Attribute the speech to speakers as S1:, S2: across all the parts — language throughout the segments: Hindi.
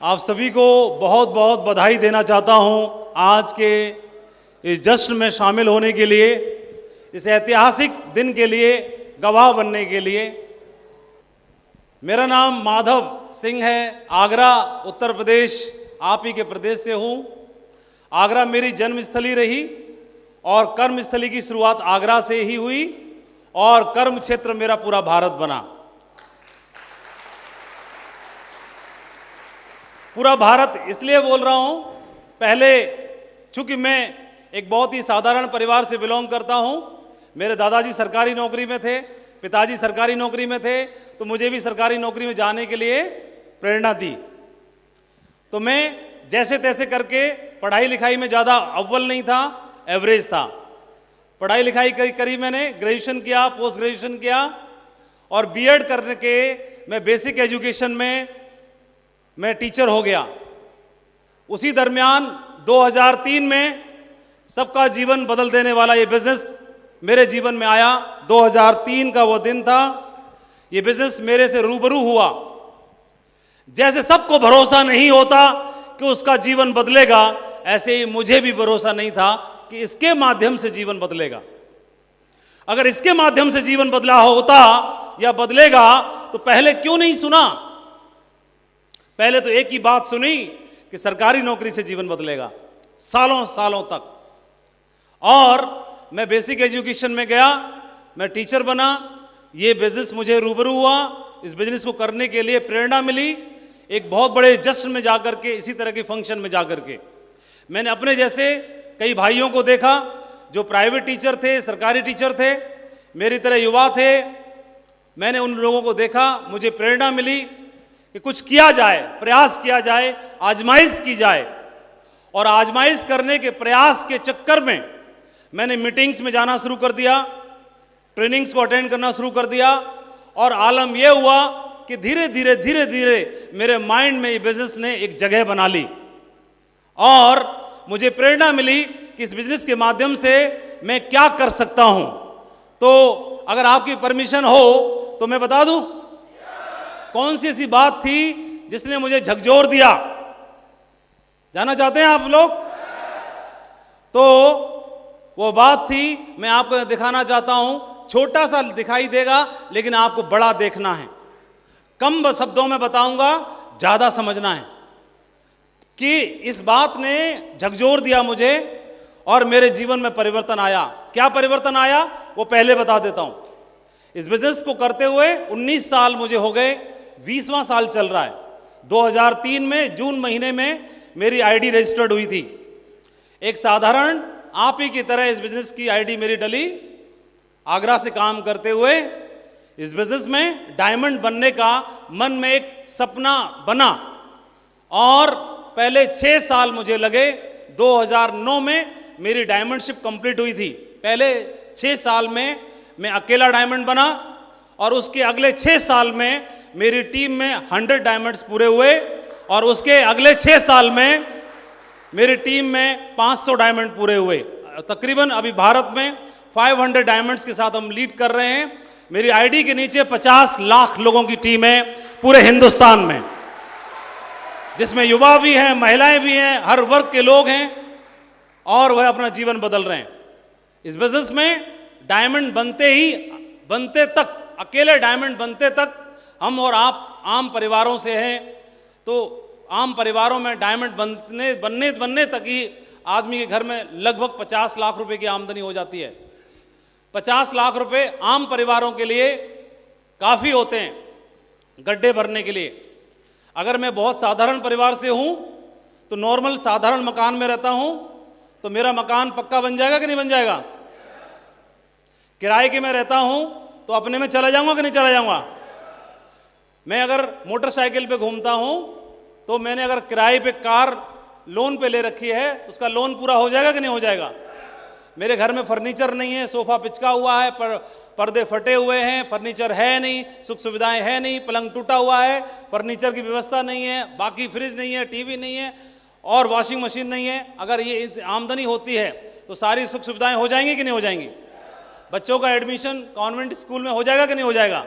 S1: आप सभी को बहुत बहुत बधाई देना चाहता हूं आज के इस जश्न में शामिल होने के लिए, इस ऐतिहासिक दिन के लिए गवाह बनने के लिए। मेरा नाम माधव सिंह है, आगरा उत्तर प्रदेश आप ही के प्रदेश से हूं। आगरा मेरी जन्मस्थली रही और कर्मस्थली की शुरुआत आगरा से ही हुई और कर्म क्षेत्र मेरा पूरा भारत बना। पूरा भारत इसलिए बोल रहा हूं, पहले चूंकि मैं एक बहुत ही साधारण परिवार से बिलोंग करता हूं। मेरे दादाजी सरकारी नौकरी में थे, पिताजी सरकारी नौकरी में थे, तो मुझे भी सरकारी नौकरी में जाने के लिए प्रेरणा दी। तो मैं जैसे तैसे करके पढ़ाई लिखाई में ज़्यादा अव्वल नहीं था, एवरेज था। पढ़ाई लिखाई करी मैंने, ग्रेजुएशन किया, पोस्ट ग्रेजुएशन किया और बीएड करने के मैं बेसिक एजुकेशन में मैं टीचर हो गया। उसी दरमियान 2003 में सबका जीवन बदल देने वाला ये बिजनेस मेरे जीवन में आया। 2003 का वो दिन था, ये बिजनेस मेरे से रूबरू हुआ। जैसे सबको भरोसा नहीं होता कि उसका जीवन बदलेगा, ऐसे ही मुझे भी भरोसा नहीं था कि इसके माध्यम से जीवन बदलेगा। अगर इसके माध्यम से जीवन बदला होता या बदलेगा तो पहले क्यों नहीं सुना? पहले तो एक ही बात सुनी कि सरकारी नौकरी से जीवन बदलेगा, सालों सालों तक। और मैं बेसिक एजुकेशन में गया, मैं टीचर बना, ये बिजनेस मुझे रूबरू हुआ। इस बिजनेस को करने के लिए प्रेरणा मिली एक बहुत बड़े जश्न में जाकर के, इसी तरह के फंक्शन में जाकर के। मैंने अपने जैसे कई भाइयों को देखा जो प्राइवेट टीचर थे, सरकारी टीचर थे, मेरी तरह युवा थे। मैंने उन लोगों को देखा, मुझे प्रेरणा मिली कि कुछ किया जाए, प्रयास किया जाए, आजमाइश की जाए। और आजमाइश करने के प्रयास के चक्कर में मैंने मीटिंग्स में जाना शुरू कर दिया, ट्रेनिंग्स को अटेंड करना शुरू कर दिया और आलम यह हुआ कि धीरे धीरे मेरे माइंड में ये बिजनेस ने एक जगह बना ली और मुझे प्रेरणा मिली कि इस बिजनेस के माध्यम से मैं क्या कर सकता हूं। तो अगर आपकी परमिशन हो तो मैं बता दूं कौन सी ऐसी बात थी जिसने मुझे झकझोर दिया। जानना चाहते हैं आप लोग? तो वो बात थी, मैं आपको दिखाना चाहता हूं। छोटा सा दिखाई देगा लेकिन आपको बड़ा देखना है। कम शब्दों में बताऊंगा, ज्यादा समझना है कि इस बात ने झकझोर दिया मुझे और मेरे जीवन में परिवर्तन आया। क्या परिवर्तन आया वो पहले बता देता हूं। इस बिजनेस को करते हुए 19 साल मुझे हो गए, 20वां साल चल रहा है। 2003 में जून महीने में मेरी आईडी रजिस्टर्ड हुई थी। एक साधारण आप ही की तरह इस बिजनेस की आईडी मेरी डली। आगरा से काम करते हुए इस बिजनेस में डायमंड बनने का मन में एक सपना बना और पहले 6 साल मुझे लगे। 2009 में मेरी डायमंडशिप कंप्लीट हुई थी। पहले 6 साल में मैं अकेला डायमंड बना और उसके अगले 6 साल में मेरी टीम में 100 डायमंड्स पूरे हुए और उसके अगले 6 साल में मेरी टीम में 500 डायमंड पूरे हुए। तकरीबन अभी भारत में 500 डायमंड्स के साथ हम लीड कर रहे हैं। मेरी आईडी के नीचे 50 लाख लोगों की टीम है पूरे हिंदुस्तान में, जिसमें युवा भी हैं, महिलाएं भी हैं, हर वर्ग के लोग हैं और वह अपना जीवन बदल रहे हैं। इस बिजनेस में डायमंड बनते तक, अकेले डायमंड बनते तक हम और आप आम परिवारों से हैं। तो आम परिवारों में डायमंड बनने तक ही आदमी के घर में लगभग 50 लाख रुपए की आमदनी हो जाती है। 50 लाख रुपए आम परिवारों के लिए काफ़ी होते हैं गड्ढे भरने के लिए। अगर मैं बहुत साधारण परिवार से हूँ तो नॉर्मल साधारण मकान में रहता हूँ तो मेरा मकान पक्का बन जाएगा कि नहीं बन जाएगा? किराए के में रहता हूँ तो अपने में चला जाऊँगा कि नहीं चला जाऊँगा? मैं अगर मोटरसाइकिल पे घूमता हूँ तो मैंने अगर किराए पे कार लोन पे ले रखी है तो उसका लोन पूरा हो जाएगा कि नहीं हो जाएगा? मेरे घर में फर्नीचर नहीं है, सोफा पिचका हुआ है, पर्दे फटे हुए हैं, फर्नीचर है नहीं, सुख सुविधाएं है नहीं, पलंग टूटा हुआ है, फर्नीचर की व्यवस्था नहीं है, बाकी फ्रिज नहीं है, टीवी नहीं है और वॉशिंग मशीन नहीं है। अगर ये आमदनी होती है तो सारी सुख सुविधाएं हो जाएंगी कि नहीं हो जाएंगी? बच्चों का एडमिशन कॉन्वेंट स्कूल में हो जाएगा कि नहीं हो जाएगा?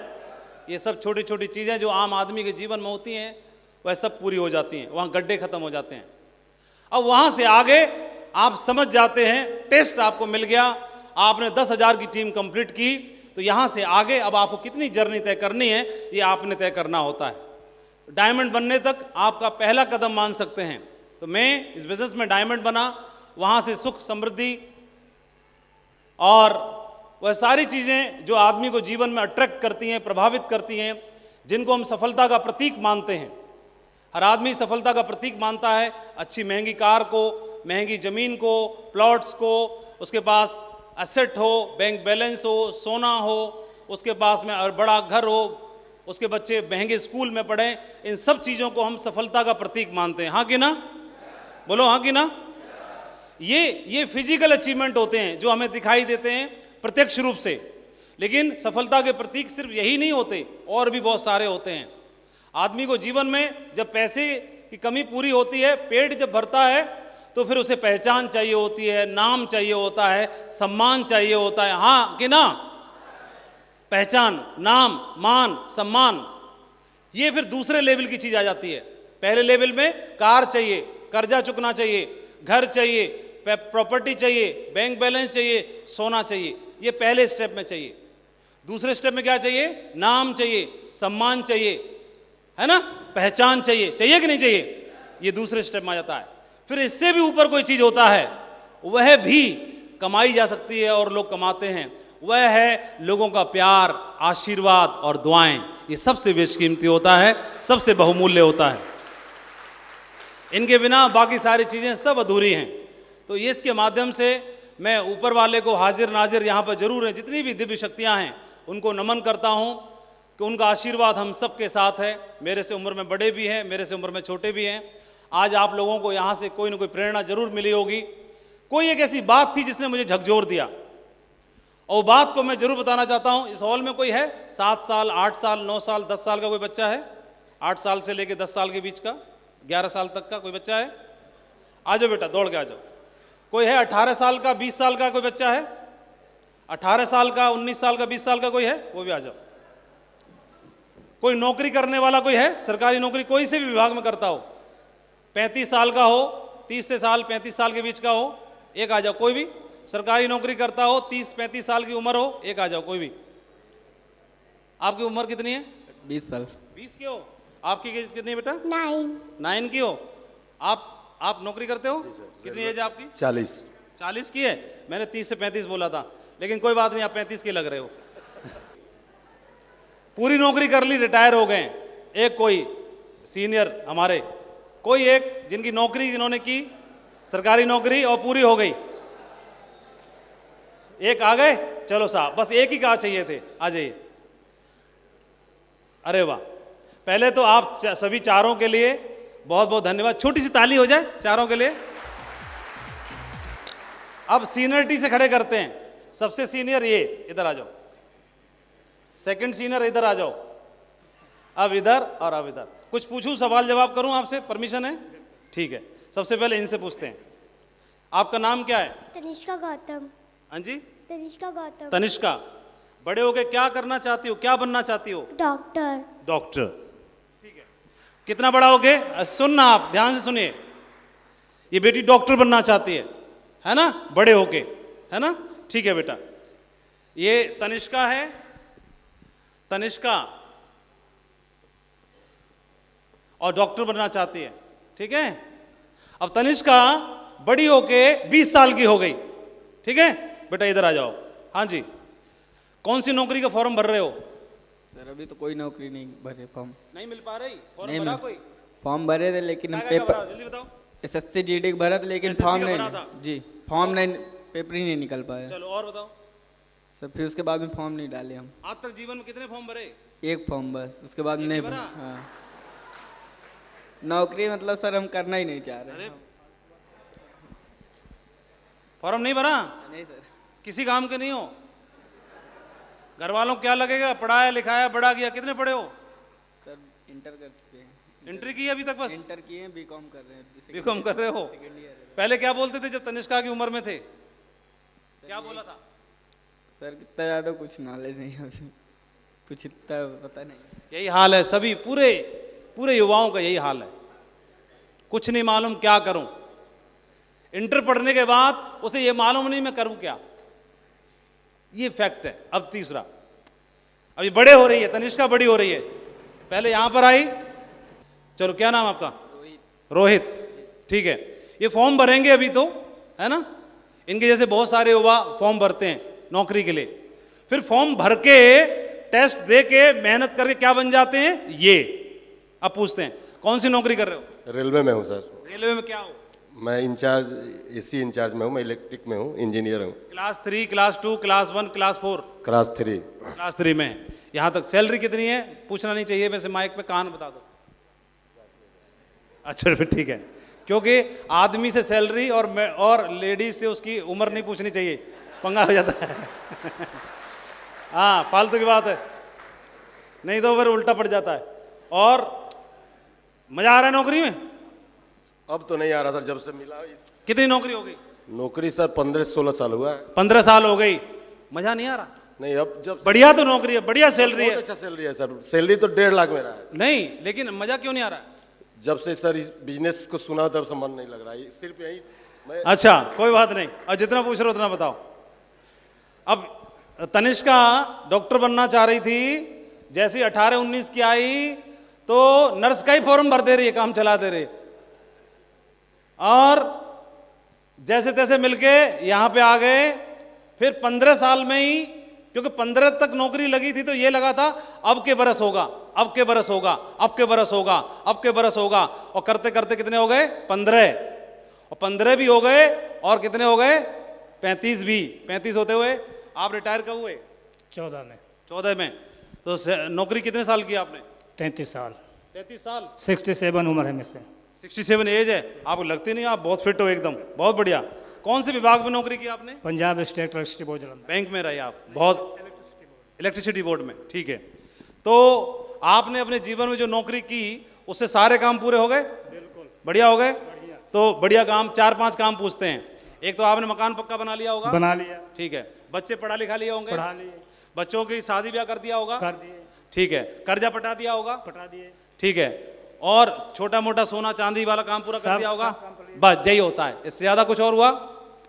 S1: ये सब छोटी छोटी चीज़ें जो आम आदमी के जीवन में होती हैं वह सब पूरी हो जाती हैं, वहाँ गड्ढे खत्म हो जाते हैं। अब वहाँ से आगे आप समझ जाते हैं, टेस्ट आपको मिल गया, आपने 10,000 की टीम कंप्लीट की, तो यहाँ से आगे अब आपको कितनी जर्नी तय करनी है ये आपने तय करना होता है। डायमंड बनने तक आपका पहला कदम मान सकते हैं। तो मैं इस बिजनेस में डायमंड बना, वहाँ से सुख समृद्धि और वह सारी चीज़ें जो आदमी को जीवन में अट्रैक्ट करती हैं, प्रभावित करती हैं, जिनको हम सफलता का प्रतीक मानते हैं। हर आदमी सफलता का प्रतीक मानता है अच्छी महंगी कार को, महंगी ज़मीन को, प्लॉट्स को, उसके पास एसेट हो, बैंक बैलेंस हो, सोना हो, उसके पास में बड़ा घर हो, उसके बच्चे महंगे स्कूल में पढ़ें। इन सब चीज़ों को हम सफलता का प्रतीक मानते हैं। हाँ कि ना? बोलो हाँ कि ना? ये फिजिकल अचीवमेंट होते हैं जो हमें दिखाई देते हैं प्रत्यक्ष रूप से, लेकिन सफलता के प्रतीक सिर्फ यही नहीं होते, और भी बहुत सारे होते हैं। आदमी को जीवन में जब पैसे की कमी पूरी होती है, पेट जब भरता है, तो फिर उसे पहचान चाहिए होती है, नाम चाहिए होता है, सम्मान चाहिए होता है। हाँ कि ना? पहचान, नाम, मान, सम्मान, ये फिर दूसरे लेवल की चीज आ जाती है। पहले लेवल में कार चाहिए, कर्जा चुकना चाहिए, घर चाहिए, प्रॉपर्टी चाहिए, बैंक बैलेंस चाहिए, सोना चाहिए, ये पहले स्टेप में चाहिए। दूसरे स्टेप में क्या चाहिए? नाम चाहिए, सम्मान चाहिए, है ना, पहचान चाहिए, चाहिए कि नहीं चाहिए? ये दूसरे स्टेप में आ जाता है। फिर इससे भी ऊपर कोई चीज होता है, वह भी कमाई जा सकती है और लोग कमाते हैं, वह है लोगों का प्यार, आशीर्वाद और दुआएं। ये सबसे बेशकीमती होता है, सबसे बहुमूल्य होता है। इनके बिना बाकी सारी चीजें सब अधूरी हैं। तो ये इसके माध्यम से मैं ऊपर वाले को हाजिर नाजिर यहाँ पर जरूर है, जितनी भी दिव्य शक्तियाँ हैं उनको नमन करता हूँ कि उनका आशीर्वाद हम सब के साथ है। मेरे से उम्र में बड़े भी हैं, मेरे से उम्र में छोटे भी हैं। आज आप लोगों को यहाँ से कोई ना कोई प्रेरणा जरूर मिली होगी। कोई एक ऐसी बात थी जिसने मुझे झकझोर दिया, और बात को मैं जरूर बताना चाहता हूँ। इस हॉल में कोई है 7 साल, 8 साल, 9 साल, 10 साल का कोई बच्चा है? 8 साल से लेकर 10 साल के बीच का, 11 साल तक का कोई बच्चा है? आ जाओ बेटा, दौड़ के आ जाओ। कोई है 18 साल का, 20 साल का कोई बच्चा है? 18 साल का, 19 साल का, 20 साल का कोई है? वो भी आ जाओ। कोई नौकरी करने वाला कोई है? सरकारी नौकरी कोई से भी विभाग में करता हो, 35 साल का हो, 30 से साल 35 साल के बीच का हो, एक आ जाओ। कोई भी सरकारी नौकरी करता हो, 30-35 साल की उम्र हो, एक आ जाओ। कोई भी। आपकी उम्र कितनी है?
S2: 20 साल।
S1: 20 की हो? आपकी कितनी है बेटा?
S3: 9
S1: की हो? आप नौकरी करते हो? कितनी एज है आपकी? 40 की है? मैंने 30 से 35 बोला था, लेकिन कोई बात नहीं, आप 35 के लग रहे हो। पूरी नौकरी कर ली, रिटायर हो गए। एक कोई सीनियर हमारे, कोई एक जिनकी नौकरी जिन्होंने की, सरकारी नौकरी, और पूरी हो गई। एक आ गए, चलो साहब, बस एक ही कहा चाहिए थे, आ जाइए। अरे वाह, पहले तो आप सभी चारों के लिए बहुत बहुत धन्यवाद। छोटी सी ताली हो जाए चारों के लिए। अब सीनियरिटी से खड़े करते हैं। सबसे सीनियर ये, इधर आ जाओ। सेकंड सीनियर इधर आ जाओ। अब इधर और अब इधर। कुछ पूछूं, सवाल जवाब करूं आपसे? परमिशन है? ठीक है। सबसे पहले इनसे पूछते हैं, आपका नाम क्या है?
S3: तनिष्का गौतम।
S1: हाँ जी?
S3: तनिष्का गौतम।
S1: तनिष्का, बड़े होके क्या करना चाहती हो, क्या बनना चाहती हो?
S3: डॉक्टर।
S1: डॉक्टर, ठीक है। कितना बड़ा होगे? सुनना, आप ध्यान से सुनिए। ये बेटी डॉक्टर बनना चाहती है ना, बड़े होके, है ना? ठीक है बेटा। ये तनिष्का है। तनिष्का और डॉक्टर बनना चाहती है, ठीक है। अब तनिष्का बड़ी होके 20 साल की हो गई, ठीक है बेटा, इधर आ जाओ। हाँ जी, कौन सी नौकरी का फॉर्म भर रहे हो?
S2: सर अभी तो कोई नौकरी नहीं भरे, फॉर्म
S1: नहीं मिल पा रही? फॉर्म
S2: नहीं
S1: भरा कोई?
S2: फॉर्म भरे थे लेकिन
S1: क्या
S2: पेपर,
S1: भरा? जल्दी बताओ।
S2: SSC GD भरा था लेकिन
S1: SSC
S2: फॉर्म
S1: का
S2: नहीं
S1: भरा था?
S2: जी, फॉर्म नहीं, पेपर ही नहीं निकल पाया।
S1: चलो और बताओ।
S2: सर फिर उसके बाद में फॉर्म नहीं डाले हम।
S1: आज तक जीवन में कितने फॉर्म भरे?
S2: एक फॉर्म बस, उसके बाद
S1: एक
S2: नहीं
S1: ही
S2: भरा।
S1: भरा?
S2: हाँ, नौकरी मतलब सर हम करना ही नहीं चाह
S1: अरे
S2: रहे।
S1: फॉर्म नहीं भरा?
S2: नहीं सर।
S1: किसी काम के नहीं हो? घर वालों को क्या लगेगा? पढ़ाया लिखाया, बड़ा किया। कितने पढ़े हो?
S2: सर इंटर कर चुके हैं।
S1: एंट्री की अभी तक? बस
S2: इंटर किए हैं, बीकॉम कर रहे हैं।
S1: बीकॉम कर रहे हो?
S2: सेकेंड ईयर है।
S1: पहले क्या बोलते थे जब तनिष्का की उम्र में थे? क्या बोला था?
S2: सर कितना ज़्यादा कुछ नॉलेज नहीं है अभी, कुछ इतना पता नहीं।
S1: यही हाल है सभी, पूरे पूरे युवाओं का यही हाल है, कुछ नहीं मालूम क्या करूं। इंटर पढ़ने के बाद उसे ये मालूम नहीं मैं करूं क्या, ये फैक्ट है। अब तीसरा, अभी बड़े हो रही है, तनिष्का बड़ी हो रही है, पहले यहां पर आई। चलो क्या नाम आपका? रोहित, ठीक है। ये फॉर्म भरेंगे अभी तो, है ना, इनके जैसे बहुत सारे युवा फॉर्म भरते हैं नौकरी के लिए, फिर फॉर्म भर के टेस्ट दे के मेहनत करके क्या बन जाते हैं ये। अब पूछते हैं कौन सी नौकरी कर रहे हो?
S4: रेलवे में हूँ सर।
S1: रेलवे में क्या हो?
S4: मैं इंचार्ज, एसी इंचार्ज में हूँ, मैं इलेक्ट्रिक में हूँ, इंजीनियर हूँ।
S1: Class 3, class 2, class 1, class 4?
S4: Class 3।
S1: Class 3 में। यहाँ तक सैलरी कितनी है पूछना नहीं चाहिए, वैसे माइक पे कान बता दो। अच्छा फिर ठीक है, क्योंकि आदमी से सैलरी और लेडीज से उसकी उम्र नहीं पूछनी चाहिए, पंगा हो जाता है। हाँ फालतू की बात है, नहीं तो फिर उल्टा पड़ जाता है। और मजा आ रहा है नौकरी में?
S4: अब तो नहीं आ रहा सर, जब से मिला।
S1: कितनी नौकरी हो गई?
S4: नौकरी सर 15-16 साल हुआ है।
S1: 15 साल हो गई, मजा नहीं आ रहा?
S4: नहीं, अब जब
S1: बढ़िया तो नौकरी है, बढ़िया सैलरी है।
S4: बहुत अच्छा सैलरी है सर, सैलरी तो 1.5 लाख मेरा है।
S1: नहीं लेकिन मजा क्यों नहीं आ रहा?
S4: जब से सर इस बिजनेस को सुना तब से मन नहीं लग रहा है, सिर्फ यही मैं।
S1: अच्छा कोई बात नहीं, और जितना पूछ रहे हो उतना बताओ। अब तनिष्का डॉक्टर बनना चाह रही थी, जैसे 18-19 की आई तो नर्स का ही फॉर्म भर दे रही है, काम चला दे रही है, और जैसे तैसे मिलके यहां पे आ गए। फिर 15 साल में ही, क्योंकि 15 तक नौकरी लगी थी तो ये लगा था अब के बरस होगा, अब के बरस होगा, अब के बरस होगा, अब के बरस होगा, और करते करते कितने हो गए? 15। और 15 भी हो गए, और कितने हो गए? 35 भी। 35 होते हुए आप रिटायर कब हुए?
S5: 14 में।
S1: 14 में। तो नौकरी कितने साल की आपने?
S5: 33 साल।
S1: 33 साल?
S5: 67 उम्र है मुझसे।
S1: 67 एज है आपको? लगती नहीं, आप बहुत फिट हो एकदम, बहुत बढ़िया। कौन से विभाग में नौकरी की आपने?
S5: Punjab state electricity board Jalandhar.
S1: Bank में रहे आप? बहुत, इलेक्ट्रिसिटी बोर्ड में, ठीक है। तो आपने अपने जीवन में जो नौकरी की उससे सारे काम पूरे हो गए?
S5: बिल्कुल
S1: बढ़िया हो गए। तो बढ़िया काम, 4-5 काम पूछते हैं। एक तो आपने मकान पक्का बना लिया होगा?
S5: बना लिया।
S1: ठीक है। बच्चे पढ़ा लिखा लिए होंगे?
S5: पढ़ा लिए।
S1: बच्चों की शादी ब्याह कर दिया होगा?
S5: कर दिए।
S1: ठीक है। कर्जा पटा दिया होगा?
S5: पटा दिए।
S1: ठीक है। और छोटा मोटा सोना चांदी वाला काम पूरा कर
S5: सब-
S1: दिया होगा?
S5: सब काम कर लिया।
S1: बस यही होता है, इससे ज्यादा कुछ और हुआ?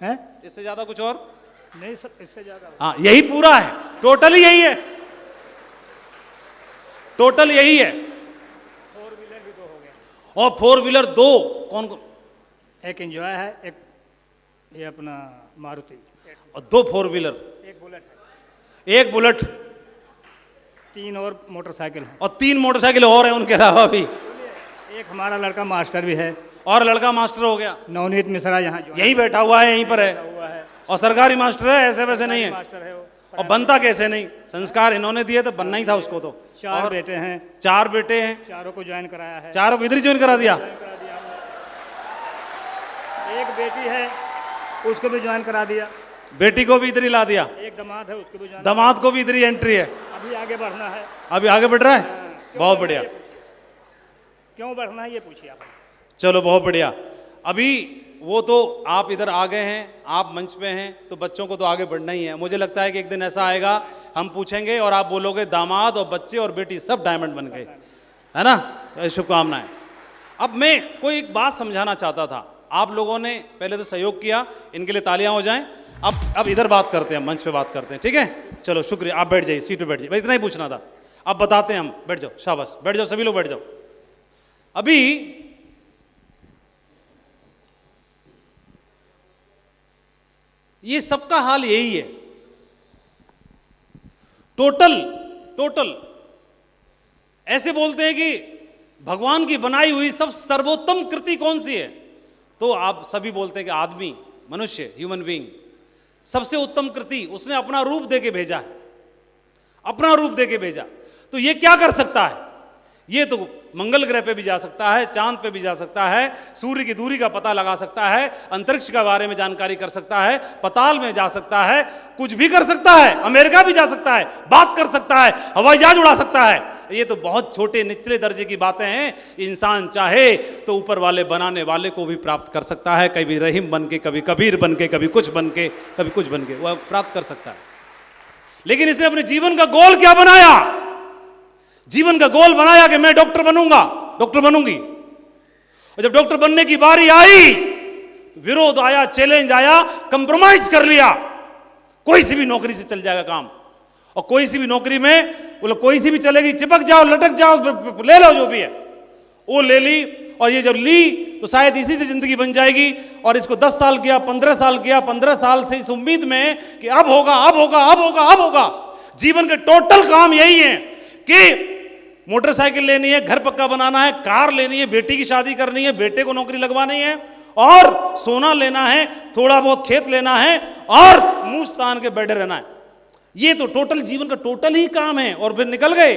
S5: है?
S1: इससे ज्यादा कुछ और?
S5: नहीं सर, इससे ज्यादा।
S1: हाँ यही पूरा है, टोटल यही है, टोटल यही है।
S5: 4 व्हीलर भी 2 हो गया।
S1: और 4 व्हीलर 2 कौन कौन?
S5: एक एंजॉय है, एक ये अपना मारुति,
S1: और 2 4 व्हीलर,
S5: एक बुलेट है,
S1: 1 बुलेट,
S5: 3 और मोटरसाइकिल है।
S1: और 3 मोटरसाइकिल और हैं उनके अलावा भी।
S5: एक हमारा लड़का मास्टर भी है।
S1: और लड़का मास्टर हो गया?
S5: नवनीत मिश्रा यहाँ जो
S1: यहीं बैठा हुआ है, यहीं पर है,
S5: हुआ है।
S1: और सरकारी मास्टर है, ऐसे वैसे नहीं है।
S5: मास्टर है वो।
S1: और बनता कैसे नहीं? संस्कार इन्होंने दिए तो बनना ही था उसको तो।
S5: 4
S1: और
S5: बेटे हैं,
S1: 4 बेटे हैं,
S5: चारों को ज्वाइन कराया है।
S1: चारों को इधर ही ज्वाइन करा दिया।
S5: ज्वाइन करा दिया हमने। एक बेटी है, उसको भी ज्वाइन करा दिया।
S1: बेटी को भी इधर ही ला दिया।
S5: एक दामाद है, उसको भी ज्वाइन।
S1: दामाद को भी इधर ही एंट्री है।
S5: अभी आगे बढ़ना है।
S1: अभी आगे बढ़ रहा है,
S5: क्यों
S1: बहुत
S5: बढ़ना
S1: बढ़िया।
S5: है ये पूछिए। क्यों बढ़ना है ये पूछिए आप।
S1: चलो बहुत बढ़िया। अभी वो तो आप इधर आ गए हैं, आप मंच पे हैं, तो बच्चों को तो आगे बढ़ना ही है। मुझे लगता है कि एक दिन ऐसा आएगा, हम पूछेंगे और आप बोलोगे दामाद और बच्चे और बेटी सब डायमंड बन गए, है ना? शुभकामनाएं। अब मैं कोई एक बात समझाना चाहता था, आप लोगों ने पहले तो सहयोग किया, इनके लिए तालियां हो जाएं। अब इधर बात करते हैं, मंच पे बात करते हैं, ठीक है? चलो शुक्रिया, आप बैठ जाइए, सीट पे बैठ जाइए, इतना ही पूछना था। अब बताते हैं हम, बैठ जाओ, शाबाश, बैठ जाओ, सभी लोग बैठ जाओ। अभी ये सबका हाल यही है, टोटल ऐसे बोलते हैं कि भगवान की बनाई हुई सब सर्वोत्तम कृति कौन सी है? तो आप सभी बोलते हैं कि आदमी, मनुष्य, ह्यूमन बीइंग सबसे उत्तम कृति, उसने अपना रूप देके भेजा है, अपना रूप देके भेजा। तो ये क्या कर सकता है? ये तो मंगल ग्रह पे भी जा सकता है, चांद पे भी जा सकता है, सूर्य की दूरी का पता लगा सकता है, अंतरिक्ष के बारे में जानकारी कर सकता है, पाताल में जा सकता है, कुछ भी कर सकता है, अमेरिका भी जा सकता है, बात कर सकता है, हवाई जहाज उड़ा सकता है। ये तो बहुत छोटे निचले दर्जे की बातें हैं। इंसान चाहे तो ऊपर वाले बनाने वाले को भी प्राप्त कर सकता है, कभी रहीम बन के, कभी कबीर बन के, कभी कुछ बन के, कभी कुछ बन के, वह प्राप्त कर सकता है। लेकिन इसने अपने जीवन का गोल क्या बनाया? जीवन का गोल बनाया कि मैं डॉक्टर बनूंगा, डॉक्टर बनूंगी। और जब डॉक्टर बनने की बारी आई, विरोध आया, चैलेंज आया, कंप्रोमाइज कर लिया, कोई सी भी नौकरी से चल जाएगा काम, और कोई सी भी नौकरी में बोले कोई सी भी चलेगी, चिपक जाओ, लटक जाओ, ले लो जो भी है, वो ले ली। और ये जब ली तो शायद इसी से जिंदगी बन जाएगी। और इसको 10 साल किया, 15 साल किया, 15 साल से इस उम्मीद में कि अब होगा, अब होगा, अब होगा, अब होगा। जीवन के टोटल काम यही है कि मोटरसाइकिल लेनी है, घर पक्का बनाना है, कार लेनी है, बेटी की शादी करनी है, बेटे को नौकरी लगवानी है, और सोना लेना है, थोड़ा बहुत खेत लेना है, और मुंह तान के बैठे रहना है। ये तो टोटल जीवन का टोटल ही काम है। और फिर निकल गए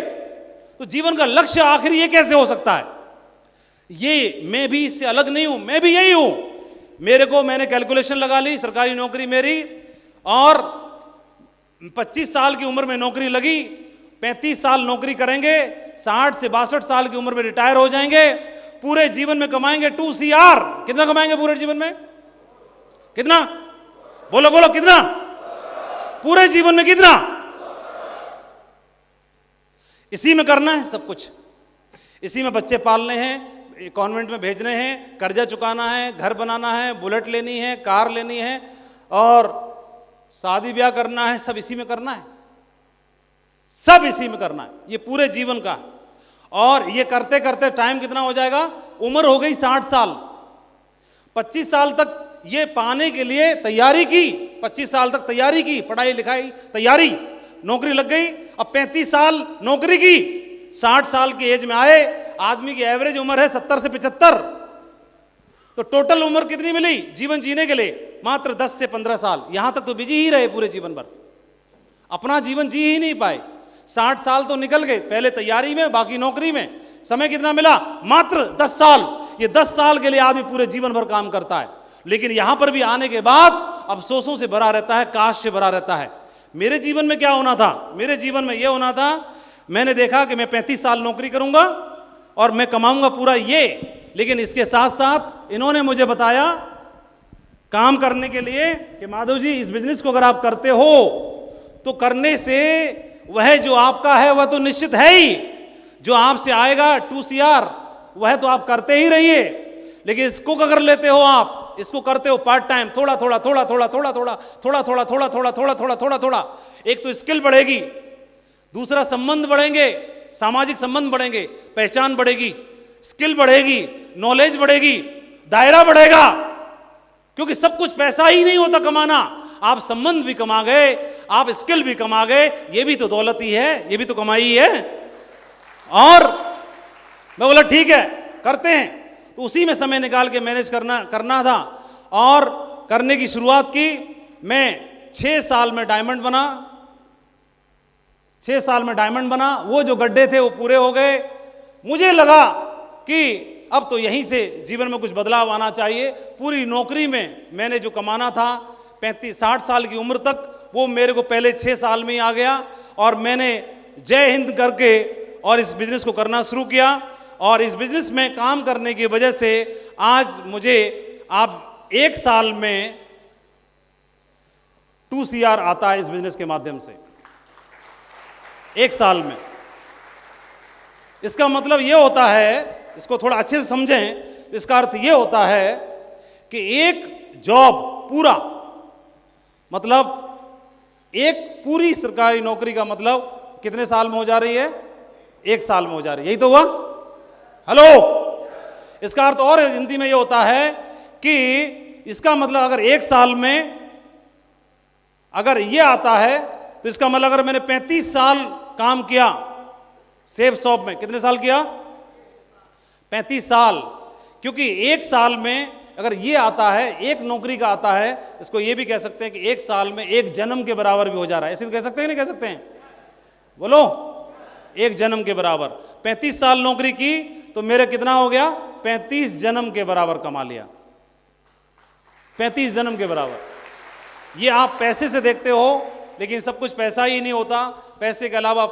S1: तो जीवन का लक्ष्य आखिर ये कैसे हो सकता है? ये मैं भी इससे अलग नहीं हूं, मैं भी यही हूं। मैंने कैलकुलेशन लगा ली, सरकारी नौकरी मेरी, और 25 साल की उम्र में नौकरी लगी, 35 साल नौकरी करेंगे, 60 से 62 साल की उम्र में रिटायर हो जाएंगे, पूरे जीवन में कमाएंगे 2 CR। कितना कमाएंगे पूरे जीवन में? कितना? बोलो बोलो, कितना? पूरे जीवन में कितना? इसी में करना है सब कुछ। इसी में बच्चे पालने हैं, कॉन्वेंट में भेजने हैं, कर्जा चुकाना है, घर बनाना है, बुलेट लेनी है, कार लेनी है, और शादी ब्याह करना है, सब इसी में करना है, सब इसी में करना है, ये पूरे जीवन का। और ये करते करते टाइम कितना हो जाएगा? उम्र हो गई 60 साल। 25 साल तक ये पाने के लिए तैयारी की, 25 साल तक तैयारी की, पढ़ाई लिखाई तैयारी, नौकरी लग गई। अब 35 साल नौकरी की, 60 साल की एज में आए, आदमी की एवरेज उम्र है 70 से 75, तो टोटल उम्र कितनी मिली जीवन जीने के लिए? मात्र 10 से 15 साल। यहां तक तो बिजी ही रहे पूरे जीवन भर, अपना जीवन जी ही नहीं पाए। 60 साल तो निकल गए, पहले तैयारी में, बाकी नौकरी में। समय कितना मिला? मात्र 10 साल। ये 10 साल के लिए आदमी पूरे जीवन भर काम करता है, लेकिन यहां पर भी आने के बाद अफसोसों से भरा रहता है, काश से भरा रहता है। मेरे जीवन में क्या होना था? मेरे जीवन में यह होना था, मैंने देखा कि मैं 35 साल नौकरी करूंगा और मैं कमाऊंगा पूरा ये, लेकिन इसके साथ साथ इन्होंने मुझे बताया काम करने के लिए कि माधव जी, इस बिजनेस को अगर आप करते हो तो करने से वह जो आपका है वह तो निश्चित है ही, जो आपसे आएगा 2 CR वह तो आप करते ही रहिए, लेकिन इसको अगर लेते हो आप, इसको करते हो पार्ट टाइम, थोड़ा थोड़ा थोड़ा थोड़ा थोड़ा थोड़ा थोड़ा थोड़ा थोड़ा थोड़ा थोड़ा थोड़ा थोड़ा थोड़ा, एक तो स्किल बढ़ेगी, दूसरा संबंध बढ़ेंगे, सामाजिक संबंध बढ़ेंगे, पहचान बढ़ेगी, स्किल बढ़ेगी, नॉलेज बढ़ेगी, दायरा बढ़ेगा। क्योंकि सब कुछ पैसा ही नहीं होता कमाना, आप संबंध भी कमा गए, आप स्किल भी कमा गए, ये भी तो दौलत ही है, ये भी तो कमाई ही है। और मैं बोला ठीक है करते हैं, तो उसी में समय निकाल के मैनेज करना था और करने की शुरुआत की। मैं 6 साल में डायमंड बना, 6 साल में डायमंड बना, वो जो गड्ढे थे वो पूरे हो गए। मुझे लगा कि अब तो यहीं से जीवन में कुछ बदलाव आना चाहिए। पूरी नौकरी में मैंने जो कमाना था 35-60 साल की उम्र तक, वो मेरे को पहले 6 साल में ही आ गया, और मैंने जय हिंद करके और इस बिजनेस को करना शुरू किया। और इस बिजनेस में काम करने की वजह से आज मुझे आप 1 साल में 2 CR आता है इस बिजनेस के माध्यम से, 1 साल में। इसका मतलब यह होता है, इसको थोड़ा अच्छे से समझें, इसका अर्थ यह होता है कि एक जॉब पूरा, मतलब एक पूरी सरकारी नौकरी का मतलब कितने साल में हो जा रही है? 1 साल में हो जा रही है। यही तो हुआ? हेलो, इसका अर्थ और हिंदी में यह होता है कि इसका मतलब अगर 1 साल में अगर यह आता है तो इसका मतलब अगर मैंने 35 साल काम किया सेब शॉप में, कितने साल किया? 35 साल। क्योंकि 1 साल में अगर ये आता है, एक नौकरी का आता है, इसको ये भी कह सकते हैं कि 1 साल में 1 जन्म के बराबर भी हो जा रहा है। ऐसे कह सकते हैं, नहीं कह सकते हैं? बोलो, 1 जन्म के बराबर। 35 साल नौकरी की तो मेरे कितना हो गया? 35 जन्म के बराबर कमा लिया, 35 जन्म के बराबर। ये आप पैसे से देखते हो, लेकिन सब कुछ पैसा ही नहीं होता। पैसे के अलावा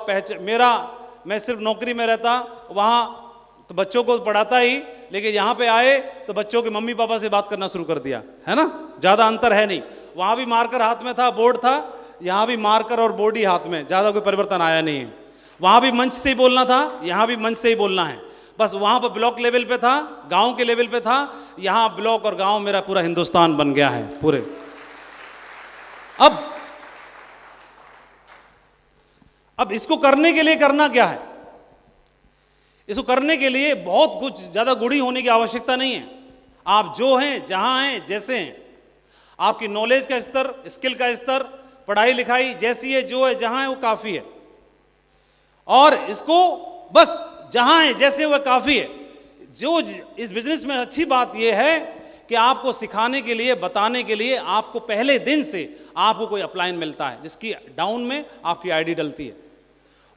S1: मैं सिर्फ नौकरी में रहता, वहाँ तो बच्चों को पढ़ाता ही, लेकिन यहाँ पे आए तो बच्चों के मम्मी पापा से बात करना शुरू कर दिया, है ना? ज़्यादा अंतर है नहीं। वहाँ भी मार्कर हाथ में था, बोर्ड था, यहाँ भी मार्कर और बोर्ड ही हाथ में, ज़्यादा कोई परिवर्तन आया नहीं है। वहाँ भी मंच से ही बोलना था, यहाँ भी मंच से ही बोलना है। बस वहां पर ब्लॉक लेवल पे था, गांव के लेवल पे था, यहां ब्लॉक और गांव मेरा पूरा हिंदुस्तान बन गया है पूरे। अब इसको करने के लिए करना क्या है? इसको करने के लिए बहुत कुछ ज्यादा गुणी होने की आवश्यकता नहीं है। आप जो हैं, जहां हैं, जैसे हैं, आपकी नॉलेज का स्तर, स्किल का स्तर, पढ़ाई लिखाई जैसी है, जो है, जहां है, वो काफी है। और इसको बस जहां है जैसे वह काफी है। जो इस बिजनेस में अच्छी बात यह है कि आपको सिखाने के लिए, बताने के लिए आपको पहले दिन से आपको कोई अपलाइन मिलता है, जिसकी डाउन में आपकी आईडी डलती है।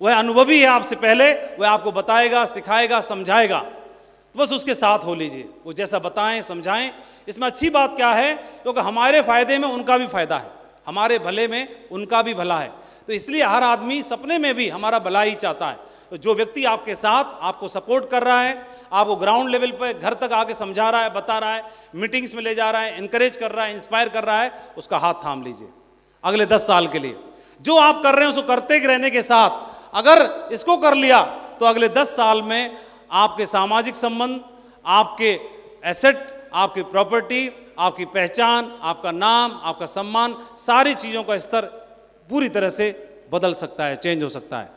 S1: वह अनुभवी है आपसे पहले, वह आपको बताएगा, सिखाएगा, समझाएगा, तो बस उसके साथ हो लीजिए। वो जैसा बताएं, समझाएं। इसमें अच्छी बात क्या है, क्योंकि हमारे फायदे में उनका भी फायदा है, हमारे भले में उनका भी भला है। तो इसलिए हर आदमी सपने में भी हमारा भला ही चाहता है। तो जो व्यक्ति आपके साथ, आपको सपोर्ट कर रहा है, आपको ग्राउंड लेवल पर घर तक आके समझा रहा है, बता रहा है, मीटिंग्स में ले जा रहा है, इंकरेज कर रहा है, इंस्पायर कर रहा है, उसका हाथ थाम लीजिए अगले 10 साल के लिए। जो आप कर रहे हैं उसको करते रहने के साथ अगर इसको कर लिया तो अगले 10 साल में आपके सामाजिक संबंध, आपके एसेट, आपकी प्रॉपर्टी, आपकी पहचान, आपका नाम, आपका सम्मान, सारी चीजों का स्तर पूरी तरह से बदल सकता है, चेंज हो सकता है।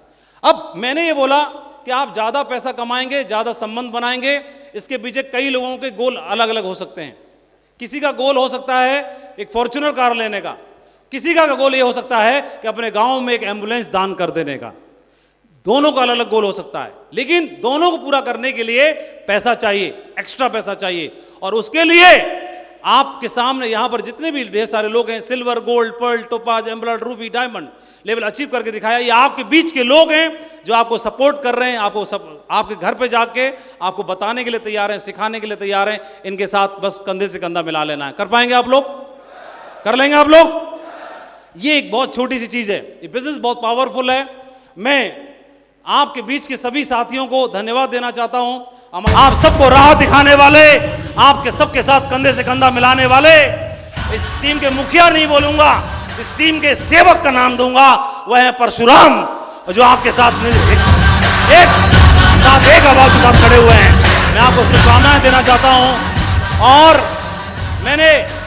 S1: अब मैंने ये बोला कि आप ज्यादा पैसा कमाएंगे, ज्यादा संबंध बनाएंगे, इसके पीछे कई लोगों के गोल अलग अलग हो सकते हैं। किसी का गोल हो सकता है एक फॉर्च्यूनर कार लेने का, किसी का गोल ये हो सकता है कि अपने गांव में एक एम्बुलेंस दान कर देने का। दोनों का अलग अलग गोल हो सकता है, लेकिन दोनों को पूरा करने के लिए पैसा चाहिए, एक्स्ट्रा पैसा चाहिए। और उसके लिए आपके सामने यहां पर जितने भी ढेर सारे लोग हैं, silver, gold, pearl, topaz, emerald, ruby, diamond level achieve करके दिखाया, ये आपके बीच के लोग हैं जो आपको सपोर्ट कर रहे हैं, आपके घर पे जाके आपको बताने के लिए तैयार हैं, सिखाने के लिए तैयार हैं। इनके साथ बस कंधे से कंधा मिला लेना है। कर पाएंगे आप लोग? कर लेंगे आप लोग? ये एक बहुत छोटी सी चीज है, ये बिजनेस बहुत पावरफुल है। मैं आपके बीच के सभी साथियों को धन्यवाद देना चाहता हूं, आप सबको राह दिखाने वाले, आपके सबके साथ कंधे से कंधा मिलाने वाले। इस टीम के मुखिया नहीं बोलूंगा, इस टीम के सेवक का नाम दूंगा, वह है परशुराम, जो आपके साथ एक आवाज के साथ खड़े हुए हैं। मैं आपको शुभकामनाएं देना चाहता हूं। और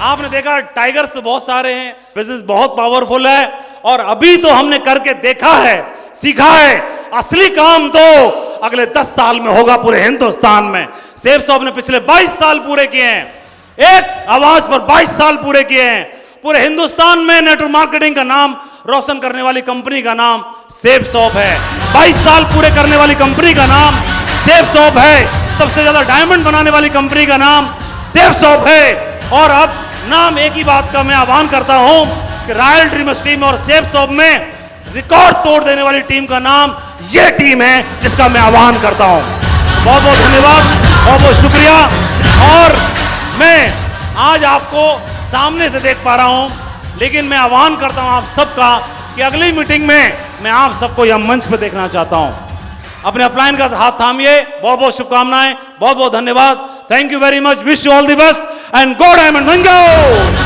S1: आपने देखा टाइगर्स तो बहुत सारे हैं, बिजनेस बहुत पावरफुल है, और अभी तो हमने करके देखा है, सीखा है। असली काम तो अगले 10 साल में होगा पूरे हिंदुस्तान में। सेब साहब ने पिछले 22 साल पूरे किए हैं, एक आवाज पर 22 साल पूरे किए हैं। पूरे हिंदुस्तान में नेटवर्क मार्केटिंग का नाम रोशन करने वाली कंपनी का नाम सेब शॉप है। 22 साल पूरे करने वाली कंपनी का नाम सेब शॉप है। सबसे ज्यादा डायमंड बनाने वाली कंपनी का नाम सेब शॉप है। और अब नाम एक ही बात का मैं आह्वान करता हूं कि रॉयल ड्रीमर्स टीम और सेब शॉप में रिकॉर्ड तोड़ देने वाली टीम का नाम ये टीम है, जिसका मैं आह्वान करता हूं। बहुत बहुत धन्यवाद, बहुत बहुत शुक्रिया। और मैं आज आपको सामने से देख पा रहा हूं, लेकिन मैं आह्वान करता हूं आप सबका कि अगली मीटिंग में मैं आप सबको यह मंच पर देखना चाहता हूं। अपने अपलाइन का हाथ थामिए। बहुत बहुत शुभकामनाएं, बहुत बहुत धन्यवाद। Thank you very much, wish you all the best and go diamond मंगो।